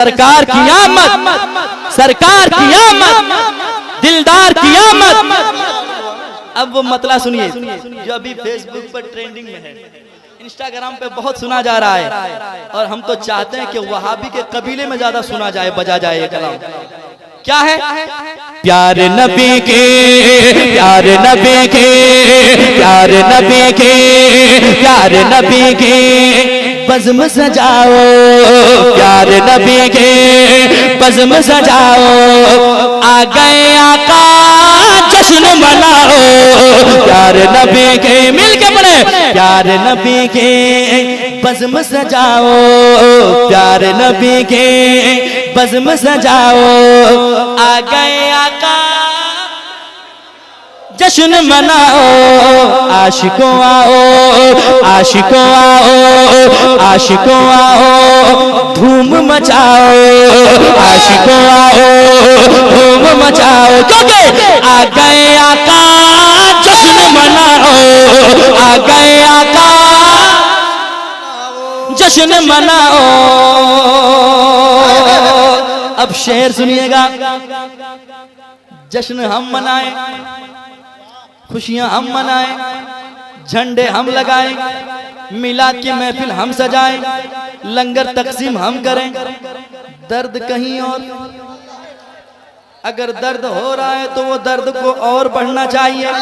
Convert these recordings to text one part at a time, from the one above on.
सरकार की आमद, सरकार की आमद, दिलदार की आमद। अब वो मतला सुनिए जो अभी फेसबुक पर ट्रेंडिंग में है, इंस्टाग्राम पे बहुत सुना जा रहा है, और हम तो चाहते हैं कि वहाबी के कबीले में ज्यादा सुना जाए, बजा जाए ये कलाम। क्या है? प्यार नबी के, प्यार नबी के, प्यार नबी के, प्यार नबी के बज़्म सजाओ, प्यार नबी के बज़्म सजाओ, आ गए आका जश्न मनाओ, प्यार नबी के मिल के पढ़े, प्यार नबी के बज़्म सजाओ, प्यार नबी के बज़्म सजाओ, आ गए आका जश्न मनाओ, आशिकों आओ, आशिकों आओ, आशिकों आओ, धूम मचाओ, आशिकों आओ, धूम मचाओ, क्योंकि आ गए आका जश्न मनाओ, आ गए आका जश्न मनाओ। अब शेर सुनिएगा, जश्न हम मनाएं, खुशियां हम मनाएं, झंडे हम लगाएं, मिलाद की महफिल हम सजाएं, लंगर तकसीम हम करें, दर्द कहीं और। अगर दर्द हो रहा है तो वो दर्द को और बढ़ना चाहिए।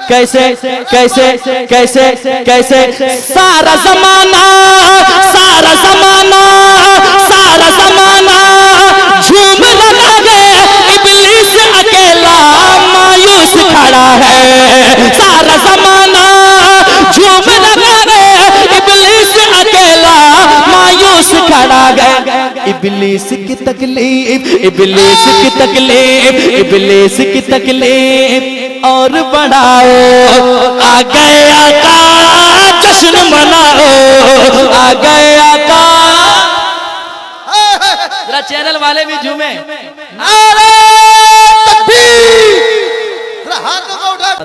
कैसे कैसे कैसे कैसे? सारा जमाना, सारा जमाना, सारा जमाना झूम लगा गए, इब्लीस अकेला मायूस खड़ा है, सारा जमाना झूम लगा गए, इब्लीस अकेला मायूस खड़ा गया। इब्लीस की तकलीफ, इब्लीस की तकलीफ, इब्लीस की तकलीफ और बढ़ाओ, आ गए आका जश्न मनाओ, आ गए आका। जरा चैनल वाले भी झूमे, नारे तकबीर।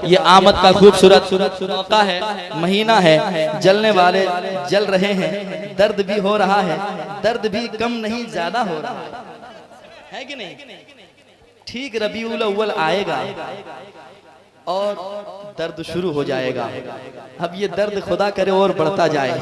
ये आमद का खूबसूरत मौका है, महीना है, जलने वाले जल रहे हैं, दर्द भी हो रहा है, दर्द भी कम नहीं ज्यादा हो रहा है कि नहीं? ठीक रबीउल अव्वल आएगा और दर्द शुरू हो जाएगा। अब ये दर्द खुदा करे और बढ़ता जाए,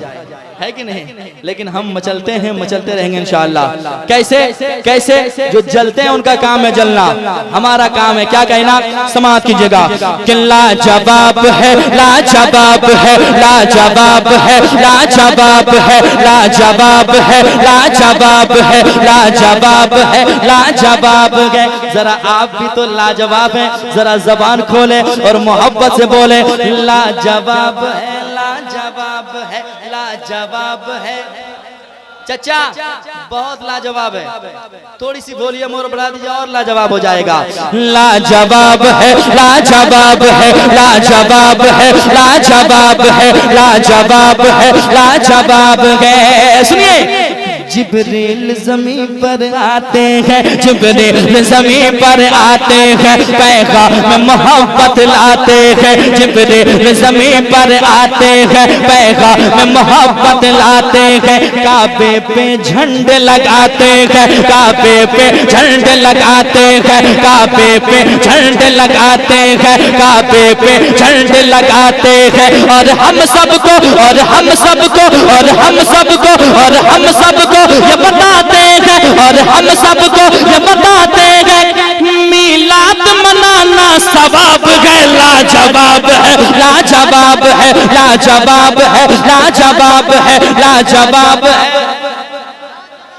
है कि नहीं? लेकिन हम मचलते हैं, मचलते रहेंगे इंशाअल्लाह। कैसे कैसे? जो जलते हैं उनका काम है जलना, हमारा काम है क्या कहना? समात कीजिएगा कि लाजवाब है, लाजवाब है, लाजवाब है, लाजवाब है, लाजवाब है, लाजवाब है, लाजवाब है, लाजवाब है। जरा आप भी तो लाजवाब हैं, जरा जबान खोले और मोहब्बत से बोले, लाजवाब है, लाजवाब है, लाजवाब है। चचा बहुत लाजवाब है, थोड़ी सी वॉल्यूम और बढ़ा दीजिए और लाजवाब हो जाएगा। लाजवाब है, लाजवाब है, लाजवाब है, लाजवाब है, लाजवाब है, लाजवाब है। सुनिए, जिब्रील ज़मीन पर आते हैं, जिब्रील ज़मीन पर आते हैं, पैगाम मोहब्बत लाते हैं, जिब्रील ज़मीन पर आते हैं, पैगाम मोहब्बत लाते हैं, काबे पे झंडे लगाते हैं, काबे पे झंडे लगाते हैं, काबे पे झंडे लगाते हैं, काबे पे झंडे लगाते हैं, और हम सबको, और हम सबको, और हम सबको, और हम सबको ये बताते हैं, और हम सबको ये बताते हैं, मिलाद मनाना सवाब है, लाजवाब है, लाजवाब है, लाजवाब है, लाजवाब है, लाजवाब है,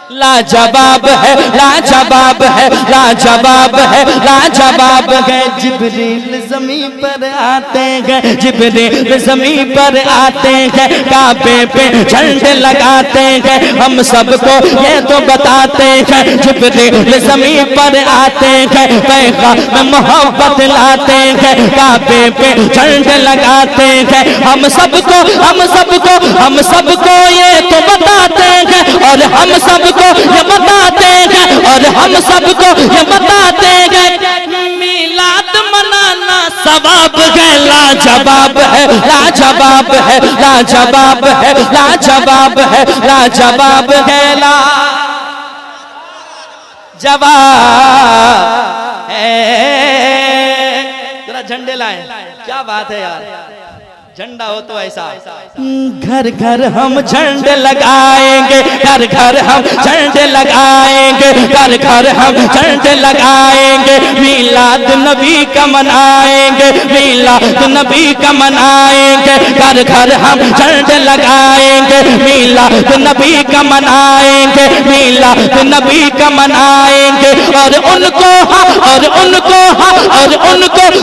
लाजवाब है, लाजवाब है, लाजवाब है, लाजवाब है। जिब्रील ज़मीन पर आते हैं, जिब्रील ज़मीन पर आते हैं, काबे पे झंडे लगाते हैं, हम सबको ये तो बताते हैं, जिब्रील ज़मीन पर आते हैं, पैगाम मोहब्बत लाते हैं, काबे पे झंडे लगाते हैं, हम सबको, हम सबको, हम सबको ये तो बताते हैं, और हम सबको ये बताते हैं, और हम सबको ये बताते हैं, मिलाद मनाना सवाब है, लाजवाब है, लाजवाब है, लाजवाब है, लाजवाब है, लाजवाब है, जवाब है। जरा झंडे लाएं, क्या बात है यार, झंडा हो तो ऐसा। घर घर हम झंडे लगाएंगे, घर घर हम झंडे लगाएंगे, घर घर हम झंडे लगाएंगे, मिलाद नबी का मनाएंगे, मिलाद नबी का मनाएंगे, घर घर हम झंडे लगाएंगे, मिलाद नबी का मनाएंगे, मिलाद नबी का मनाएंगे, और उनको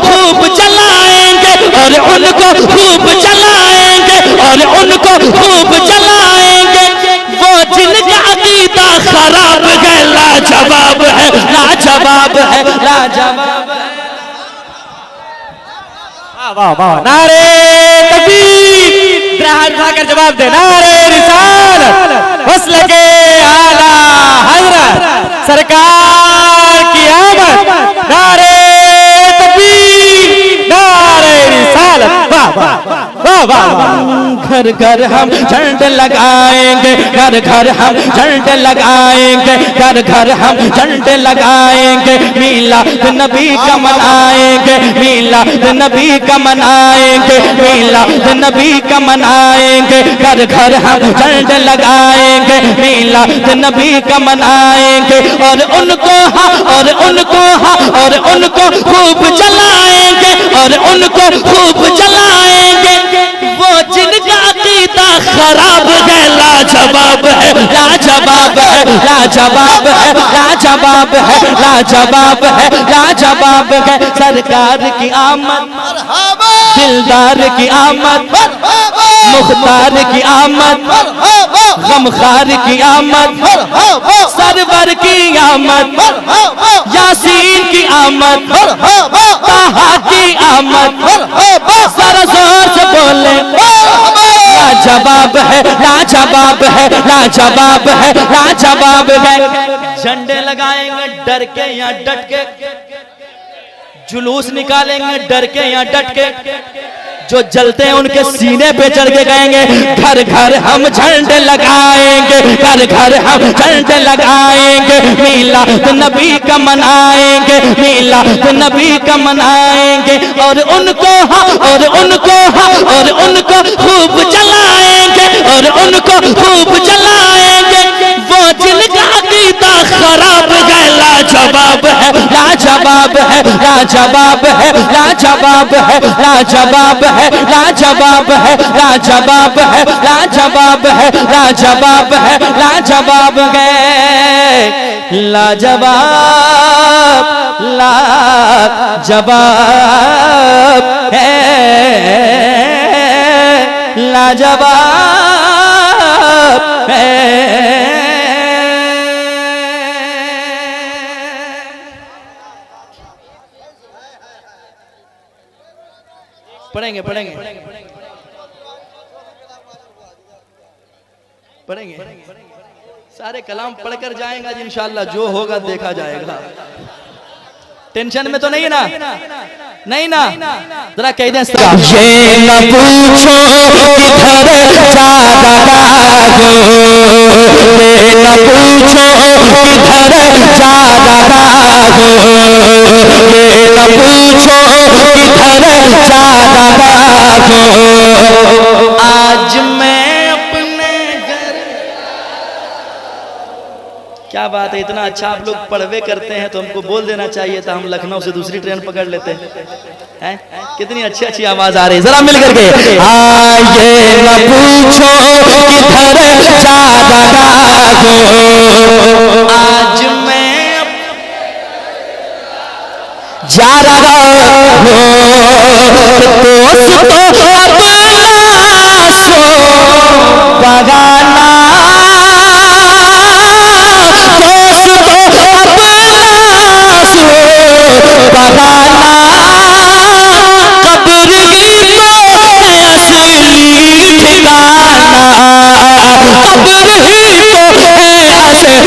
खूब जलाएंगे, और उनको खूब जलाएंगे, और उनको खूब जलाएंगे। वो जिनका अकीदा खराब है, लाजवाब है, लाजवाब है, लाजवाब है। वाह वाह, नारे तकबीर, हाथ उठाकर जवाब दे, नारे रिसालत, वस्ल के आला हजरत सरकार की आमद, नारे तकबीर, नारे रिसालत। वाह वाह वाह वाह। घर घर हम झंडे लगाएंगे, घर घर हम झंडे लगाएंगे, घर घर हम झंडे लगाएंगे, मिलाद नबी का मनाएंगे, मिलाद नबी का मनाएंगे, मिलाद नबी का मनाएंगे, घर घर हम झंडे लगाएंगे, मिलाद नबी का मनाएंगे, और उनको खूब जलाएंगे, और उनको खूब जलाएंगे। वो जिनका अकीदा खराब है, लाजवाब है, लाजवाब है, लाजवाब है, लाजवाब है, लाजवाब है, लाजवाब है। सरकार की आमद, दिलदार की आमद, मुख्तार की आमद, गमखार की आमद, सरवर की आमद, यासीन की आमद, ताहा की आमद। सारा जोर से बोले, लाजवाब है, लाजवाब है, लाजवाब है, लाजवाब है। झंडे लगाएंगे डर के या डट के, जुलूस निकालेंगे डर के या डट के, जो जलते हैं उनके सीने पे चढ़ के गएंगे। घर घर हम झंडे लगाएंगे, घर घर हम झंडे लगाएंगे, मिलाद नबी का मनाएंगे, मिलाद नबी का मनाएंगे, और उनको खूब जलाएंगे, और उनको खूब जलाएंगे। वो जिनका अकीदा खराब है, लाजवाब है, लाजवाब है, लाजवाब है, लाजवाब है, लाजवाब है, लाजवाब है, लाजवाब है, लाजवाब है, लाजवाब है, लाजवाब है, लाजवाब, लाजवाब है, लाजवाब है। पढ़ेंगे पढ़ेंगे पढ़ेंगे, सारे कलाम पढ़कर जाएंगे इंशाअल्लाह, जो होगा देखा जाएगा। टेंशन में तो नहीं ना, नहीं ना, जरा कह दें, ये न पूछो किधर जादा गो, ये न पूछो किधर जादा गो, ये न पूछो किधर जादा गो। आज मैं अपने घर, क्या बात है, इतना अच्छा आप लोग पढ़वे करते हैं तो हमको बोल देना चाहिए था, हम लखनऊ से दूसरी ट्रेन पकड़ लेते हैं। कितनी अच्छी अच्छी आवाज आ रही है, जरा मिल करके। ये न पूछो किधर जादा गो, आज मैं जा रहा हो दोस्तों अपना सो बगाना, दोस्तों अपना सो बगाना, कब्र ही तो है असली ठिकाना, कब्र ही तो है असली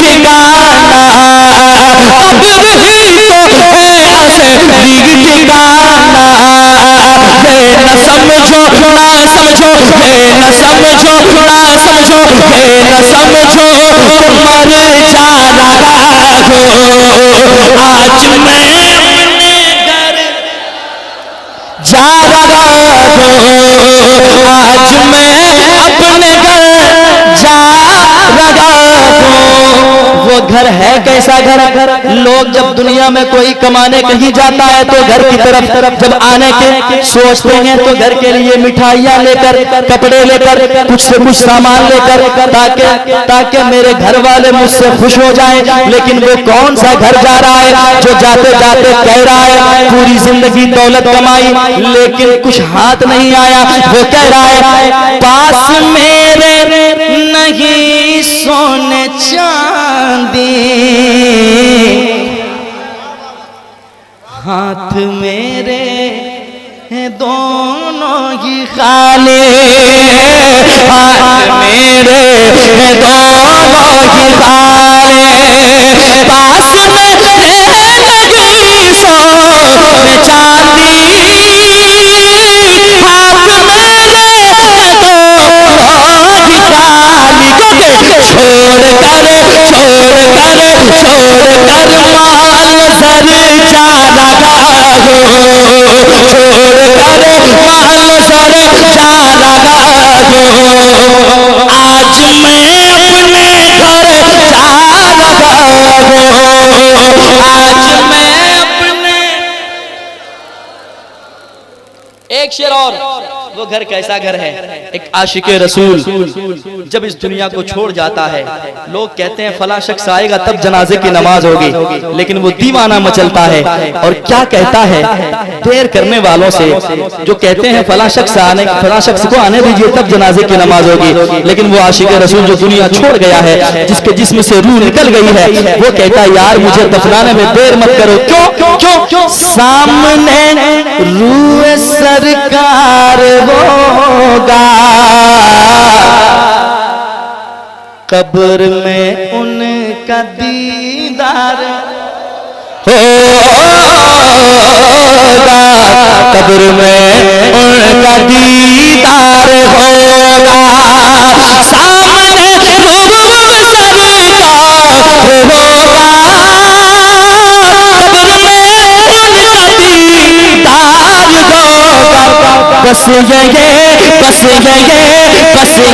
ठिकाना, कब्र ही तो है असली आज मैं अपने घर जा रहा हूँ, आज मैं अपने घर जा रहा हूँ। वो घर है कैसा घर? लोग जब दुनिया में कोई कमाने कहीं जाता है तो घर की तरफ जब आने के सोचते हैं तो घर के लिए मिठाइयाँ लेकर, कपड़े लेकर, कुछ से कुछ सामान लेकर, ताकि मेरे घर वाले मुझसे खुश हो जाएं। लेकिन वो कौन सा घर जा रहा है जो जाते जाते कह रहा है पूरी जिंदगी दौलत कमाई लेकिन कुछ हाथ नहीं आया? वो कह रहा है पास मेरे नहीं सोने चांदी, हाथ मेरे दोनों ही खाली, हाथ मेरे दोनों ही खाली। पास मेरे नहीं सोने चांदी, हाथ मेरे दोनों ही खाली। छोड़ कर माल सर जा रहा हूँ, छोड़ कर माल सर जा रहा हूँ। आज मैं अपने घर जा रहा हूँ, आज मैं अपने। एक शेर और, वो घर कैसा घर है? एक आशिके रसूल जब इस दुनिया को छोड़ जाता है, लोग कहते हैं फला शख्स आएगा तब जनाजे की नमाज होगी, लेकिन वो दीवाना मचलता है और क्या कहता है देर करने वालों से, जो कहते हैं फला शख्स को आने दीजिए तब जनाजे की नमाज होगी, लेकिन वो आशिके रसूल जो दुनिया छोड़ गया है, जिसके जिस्म से रूह निकल गई है, वो कहता है यार मुझे दफनाने में देर मत करो। क्यों क्यों क्यों? सामने रूह सरकार होगा, कब्र में उनका दीदार होगा, कब्र में उनका दीदार होगा। सामने रूह सरकार होगा, कब्र में उनका दीदार होगा। बस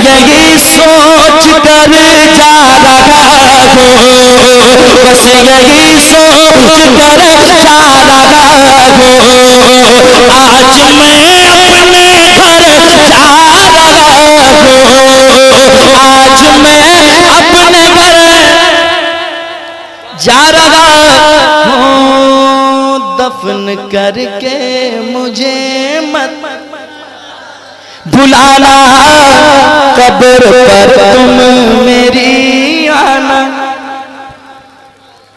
यही सोच कर जा रहा हूँ, बस यही सोच कर जा रहा हूँ। आज मैं अपने घर जा रहा हूँ, आज मैं अपने घर जा रहा हूँ। दफन करके मुझे मत भुलाना, कब्र पर तुम मेरी आना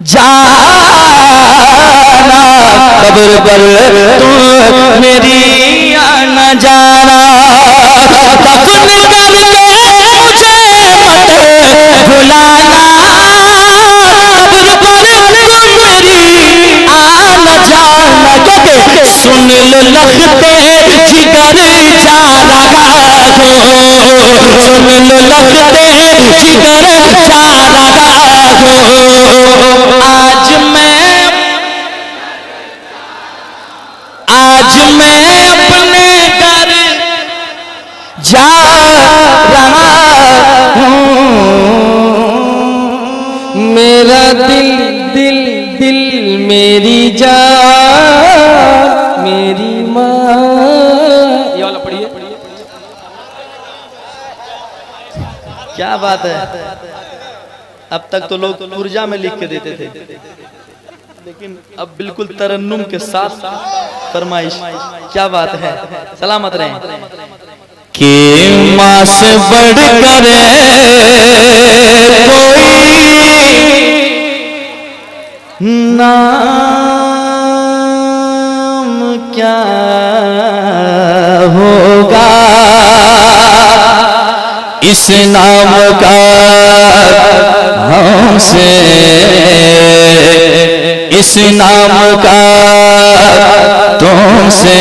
जाना, कब्र पर तुम मेरी आना जाना। दफन करके मुझे मत भुलाना, कब्र पर तुम मेरी आना जाना। क्योंकि सुन लो लगते जिगर जा रहा हूँ, सुन लो लगते जिगर जा रहा हूँ। आज मैं अपने घर जा रहा हूँ। मेरा दिल मेरी जान मेरी माँ। ये वाला पढ़िए। क्या बात है? अब तक तो लोग पुर्जा में लिख के देते थे, लेकिन अब बिल्कुल तरन्नुम के साथ फरमाइश। क्या बात है? सलामत रहें। कि माँ से बढ़कर कोई नाम क्या होगा, इस नाम का हमसे, इस नाम का तुमसे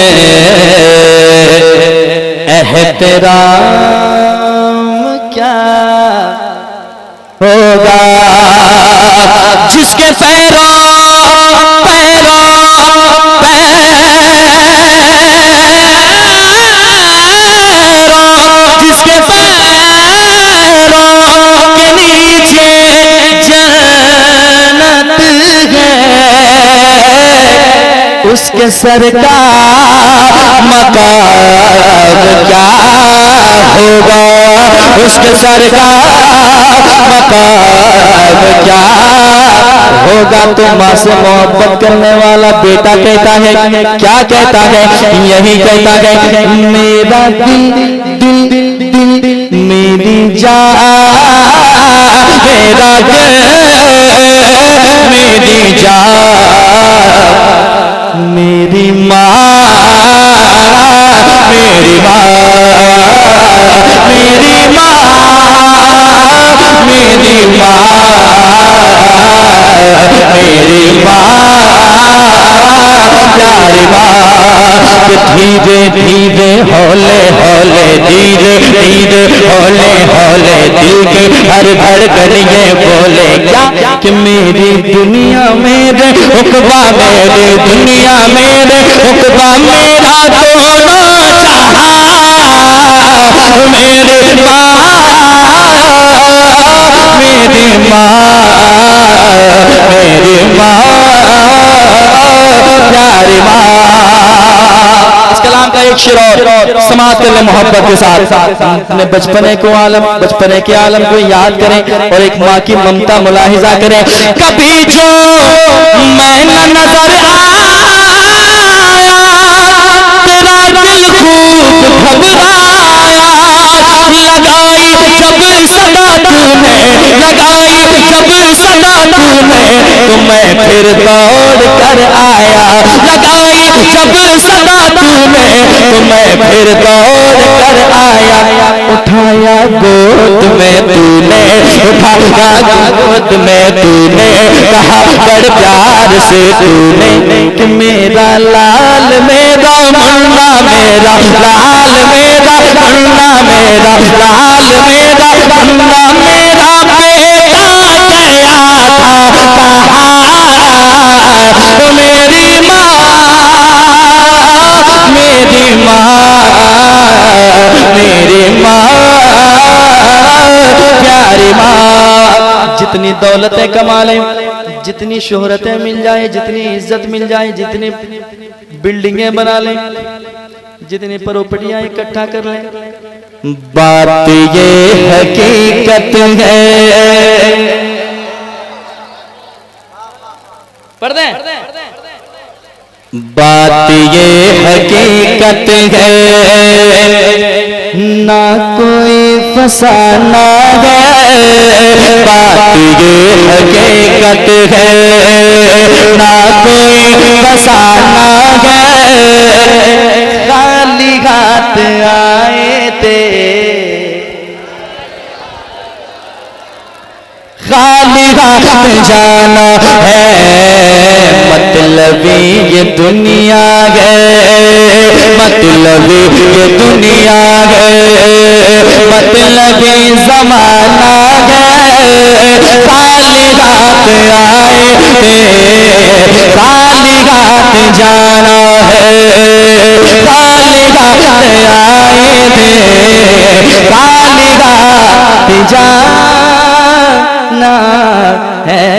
एहतराम क्या होगा। जिसके पैरों उसके सरकार मकाम क्या होगा, उसके सरकार मकाम क्या होगा। तो माँ से मोहब्बत करने वाला बेटा कहता है, क्या कहता है, यही कहता है, मेरा दिल दिल दिल मेरी जान, मेरा दिल मेरी जान, मेरी माँ मेरी माँ मेरी माँ मेरी माँ मेरी माँ प्यारी माँ। धीरे धीरे हौले हौले धीरे धीरे हौले हौले दिल के हर धड़कन ये बोले क्या, कि मेरी दुनिया मेरे उकबा, मेरी दुनिया मेरे उकबा, मेरा दोनों जहां मेरी माँ मेरी माँ मेरी माँ प्यारी माँ। इस कलाम का एक शेर और समाप्त कर ले मोहब्बत के साथ। अपने बचपने को आलम, बचपने के आलम को याद करें और एक माँ की ममता मुलाहिजा करें। कभी जो मैं न नजर आया तेरा दिल खूब घबराया, लगाई जब सदा तूने, लगाई जब सदा तूने, तो मैं फिर दौड़ कर आया, लगाई जब सदा तूने, तो मैं फिर दौड़ कर आया। उठाया गोद में तूने, उठाया गोद में तूने, कहा बड़ प्यार से तूने, कि मेरा लाल मेरा मुन्ना, मेरा लाल मेरा मुन्ना, मेरा लाल मेरा मुन्ना, मेरा बेटा गया था कहाँ, तो मेरी माँ मेरी माँ मेरी माँ प्यारी माँ। जितनी दौलतें कमा लें, जितनी शोहरतें मिल जाए, जितनी इज्जत मिल जाए, जितनी बिल्डिंगें बना लें, जितनी प्रॉपर्टियां इकट्ठा कर लें, बात ये हकीकत है, पढ़ दें, बात ये हकीकत है, ना कोई फसाना है, बात ये हकीकत है, ना कोई फसाना है। खाली हाथ आए थे, खाली हाथ जाना है, मतलबी ये दुनिया है, मतलबी ये दुनिया है, मतलबी जमाना है। खाली हाथ आए थे, खाली हाथ जाना है, खाली हाथ आए थे, खाली हाथ जाना है।